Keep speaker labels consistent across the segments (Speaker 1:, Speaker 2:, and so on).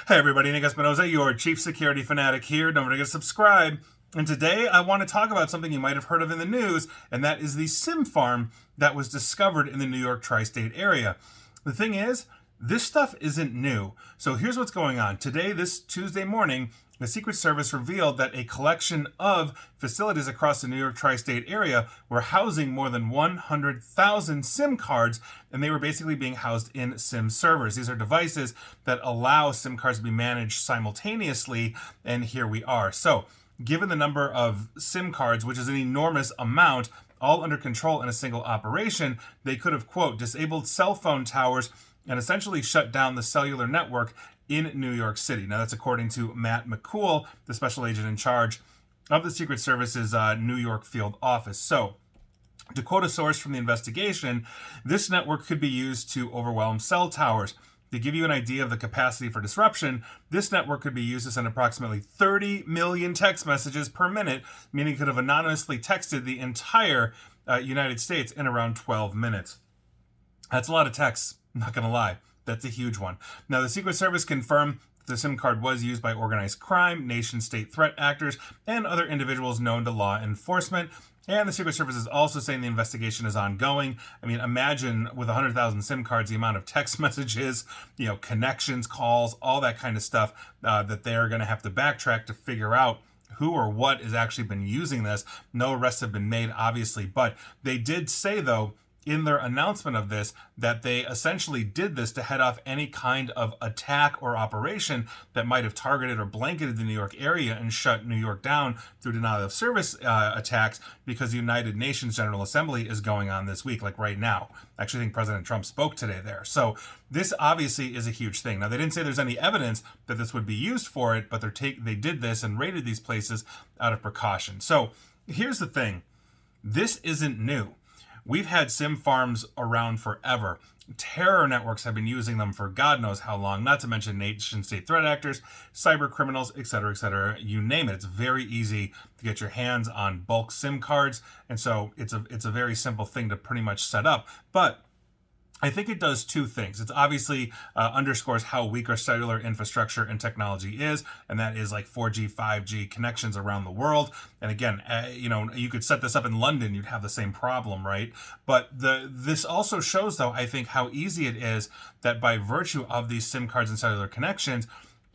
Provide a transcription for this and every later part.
Speaker 1: Hey everybody, Nick Espinoza, your chief security fanatic here. Don't forget to subscribe. And today I want to talk about something you might have heard of in the news, and that is the SIM farm that was discovered in the New York tri-state area. The thing is, this stuff isn't new. So here's what's going on. Today, this Tuesday morning, the Secret Service revealed that a collection of facilities across the New York tri-state area were housing more than 100,000 SIM cards, and they were basically being housed in SIM servers. These are devices that allow SIM cards to be managed simultaneously, and here we are. So, given the number of SIM cards, which is an enormous amount, all under control in a single operation, they could have, quote, disabled cell phone towers and essentially shut down the cellular network in New York City. Now, that's according to Matt McCool, the special agent in charge of the Secret Service's New York field office. So, to quote a source from the investigation, this network could be used to overwhelm cell towers. To give you an idea of the capacity for disruption, this network could be used to send approximately 30 million text messages per minute, meaning it could have anonymously texted the entire United States in around 12 minutes. That's a lot of texts, I'm not going to lie. That's a huge one. Now, the Secret Service confirmed the SIM card was used by organized crime, nation-state threat actors, and other individuals known to law enforcement. And the Secret Service is also saying the investigation is ongoing. I mean, imagine with 100,000 SIM cards, the amount of text messages, connections, calls, all that kind of stuff that they're going to have to backtrack to figure out who or what has actually been using this. No arrests have been made, obviously, but they did say, though, in their announcement of this, that they essentially did this to head off any kind of attack or operation that might have targeted or blanketed the New York area and shut New York down through denial of service attacks, because the United Nations General Assembly is going on this week, like right now. I actually think President Trump spoke today there. So this obviously is a huge thing. Now, they didn't say there's any evidence that this would be used for it, but they did this and raided these places out of precaution. So here's the thing. This isn't new. We've had SIM farms around forever. Terror networks have been using them for God knows how long, not to mention nation-state threat actors, cyber criminals, etc., you name it. It's very easy to get your hands on bulk SIM cards, and so it's a very simple thing to pretty much set up. But I think it does two things. It obviously underscores how weak our cellular infrastructure and technology is, and that is like 4G, 5G connections around the world. And again, you could set this up in London, you'd have the same problem, right? But this also shows, though, I think how easy it is that by virtue of these SIM cards and cellular connections,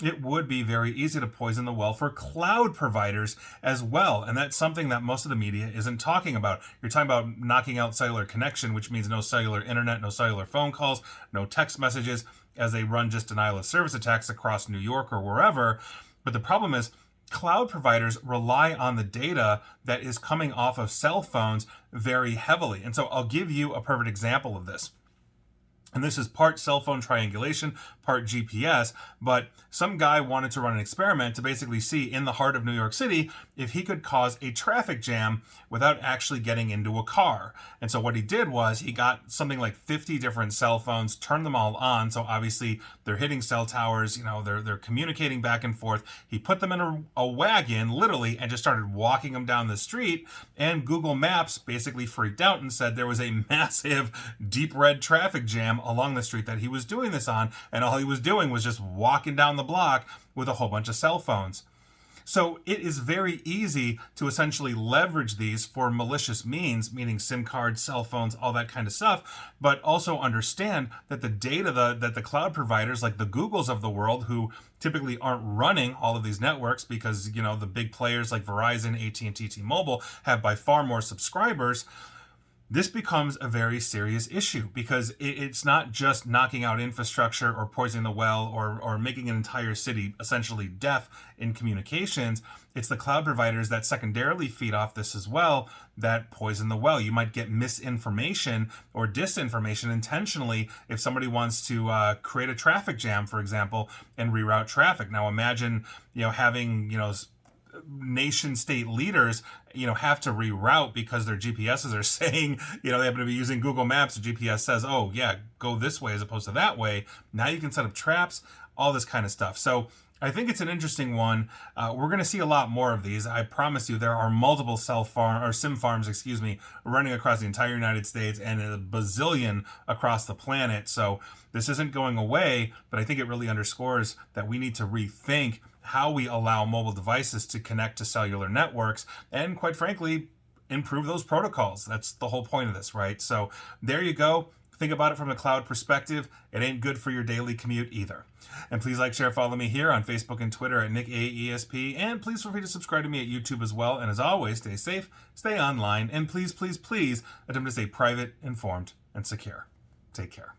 Speaker 1: it would be very easy to poison the well for cloud providers as well. And that's something that most of the media isn't talking about. You're talking about knocking out cellular connection, which means no cellular internet, no cellular phone calls, no text messages, as they run just denial of service attacks across New York or wherever. But the problem is, cloud providers rely on the data that is coming off of cell phones very heavily. And so I'll give you a perfect example of this. And this is part cell phone triangulation, part GPS, but some guy wanted to run an experiment to basically see in the heart of New York City if he could cause a traffic jam without actually getting into a car. And so what he did was he got something like 50 different cell phones, turned them all on. So obviously they're hitting cell towers, they're communicating back and forth. He put them in a wagon, literally, and just started walking them down the street. And Google Maps basically freaked out and said there was a massive deep red traffic jam along the street that he was doing this on, and all he was doing was just walking down the block with a whole bunch of cell phones. So it is very easy to essentially leverage these for malicious means, meaning SIM cards, cell phones, all that kind of stuff, but also understand that the data that the cloud providers like the Googles of the world, who typically aren't running all of these networks because, the big players like Verizon, AT&T, T-Mobile have by far more subscribers, this becomes a very serious issue, because it's not just knocking out infrastructure or poisoning the well or making an entire city essentially deaf in communications. It's the cloud providers that secondarily feed off this as well that poison the well. You might get misinformation or disinformation intentionally if somebody wants to create a traffic jam, for example, and reroute traffic. Now imagine, having, nation state leaders have to reroute because their GPSs are saying they happen to be using Google Maps. The GPS says, oh yeah, go this way as opposed to that way. Now you can set up traps, all this kind of stuff. So I think it's an interesting one. We're going to see a lot more of these. I promise you, there are multiple SIM farms, running across the entire United States and a bazillion across the planet. So this isn't going away, but I think it really underscores that we need to rethink how we allow mobile devices to connect to cellular networks and, quite frankly, improve those protocols. That's the whole point of this, right? So there you go. Think about it from a cloud perspective. It ain't good for your daily commute either. And please like, share, follow me here on Facebook and Twitter at NickAESP. And please feel free to subscribe to me at YouTube as well. And as always, stay safe, stay online, and please, please, please attempt to stay private, informed, and secure. Take care.